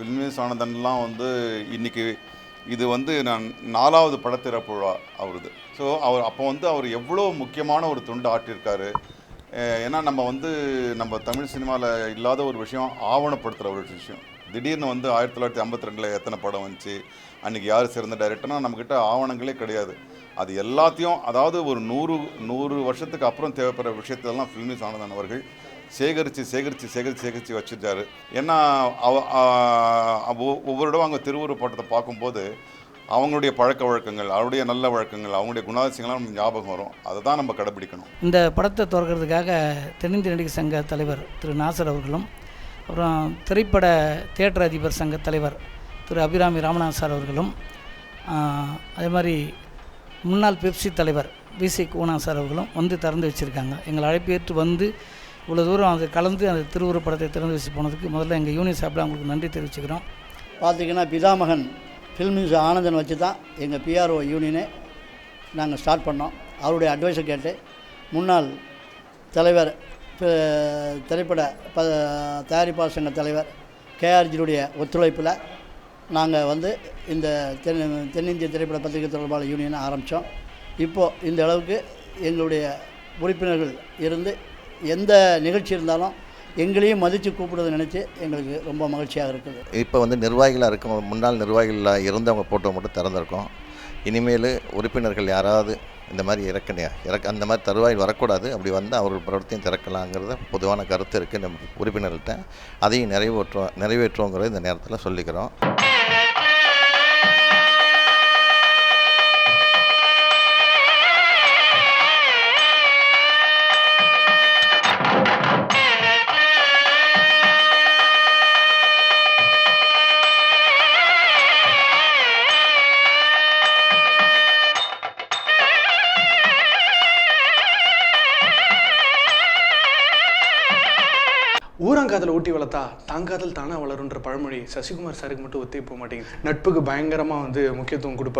ஃபில்மிஸ் ஆனந்தன்லாம் இன்னைக்கு இது நான் 4வது படத்திறப்பு விழா அவருது. ஸோ அவர் எவ்வளோ முக்கியமான ஒரு தொண்டு ஆற்றியிருக்காரு. ஏன்னா நம்ம தமிழ் சினிமாவில் இல்லாத ஒரு விஷயம் ஆவணப்படுத்துகிற ஒரு விஷயம். திடீர்னு 1952 எத்தனை படம் வந்துச்சு, அன்றைக்கி யார் சிறந்த டைரக்டர்னா நம்மக்கிட்ட ஆவணங்களே கிடையாது. அது எல்லாத்தையும் அதாவது ஒரு 100 வருஷத்துக்கு அப்புறம் தேவைப்படுற விஷயத்தெல்லாம் ஃபில்மிஸ் ஆனந்தன் அவர்கள் சேகரித்து வச்சுருக்காரு. ஏன்னா ஒவ்வொரு இடம் அவங்க திருவுருவப் படத்தை பார்க்கும்போது அவங்களுடைய பழக்க வழக்கங்கள், அவருடைய நல்ல வழக்கங்கள், அவங்களுடைய குணாதிசயங்கள்லாம் நமக்கு ஞாபகம் வரும். அதை தான் நம்ம கடைபிடிக்கணும். இந்த படத்தை திறக்கிறதுக்காக தென்னிந்திய நடிகர் சங்க தலைவர் திரு நாசர் அவர்களும், அப்புறம் திரைப்பட தியேட்டர் அதிபர் சங்க தலைவர் திரு அபிராமி ராமநாத் சார் அவர்களும், அதே மாதிரி முன்னாள் பெப்சி தலைவர் விசி கோனா சார் அவர்களும் திறந்து வச்சுருக்காங்க. எங்களை அழைப்பேற்று இவ்வளோ தூரம் அது கலந்து அந்த திருவுருவப் படத்தை திறந்து வச்சு போனதுக்கு முதல்ல எங்கள் யூனியன் சார்பில் அவங்களுக்கு நன்றி தெரிவிச்சுக்கிறோம். பார்த்திங்கன்னா பிதாமகன் ஃபில்மிஸ் ஆனந்தன் வச்சு தான் எங்கள் பிஆர்ஓ யூனியனை நாங்கள் ஸ்டார்ட் பண்ணோம். அவருடைய அட்வைஸை கேட்டு முன்னாள் தலைவர் திரைப்பட தயாரிப்பாளர் சங்க தலைவர் கேஆர்ஜியுடைய ஒத்துழைப்பில் நாங்கள் இந்த தென்னிந்திய திரைப்பட பத்திரிகை தொடர்பாளர் யூனியனை ஆரம்பித்தோம். இப்போது இந்த அளவுக்கு எங்களுடைய உறுப்பினர்கள் இருந்து எந்த நிகழ்ச்சி இருந்தாலும் எங்களையும் மதித்து கூப்பிடுறதை நினச்சி எங்களுக்கு ரொம்ப மகிழ்ச்சியாக இருக்குது. இப்போ நிர்வாகிகளாக இருக்கும் முன்னாள் நிர்வாகிகளாக இருந்தவங்க போட்டோ மட்டும் திறந்திருக்கோம். இனிமேல் உறுப்பினர்கள் யாராவது இந்த மாதிரி அந்த மாதிரி தருவாயில் வரக்கூடாது. அப்படி அவர்கள் பிரவர்த்தியும் திறக்கலாங்கிறத பொதுவான கருத்து இருக்குது நம்ம உறுப்பினர்கள்ட்ட. அதையும் நிறைவேற்றுவோங்கிறத இந்த நேரத்தில் சொல்லிக்கிறோம். ஊராங்காதலை ஊட்டி வளர்த்தா தாங்காதல் தானே வளருன்ற பழமொழி சசிகுமார் சாருக்கு மட்டும் ஒத்தி போக மாட்டேங்குது. நட்புக்கு பயங்கரமாக முக்கியத்துவம் கொடுப்பார்.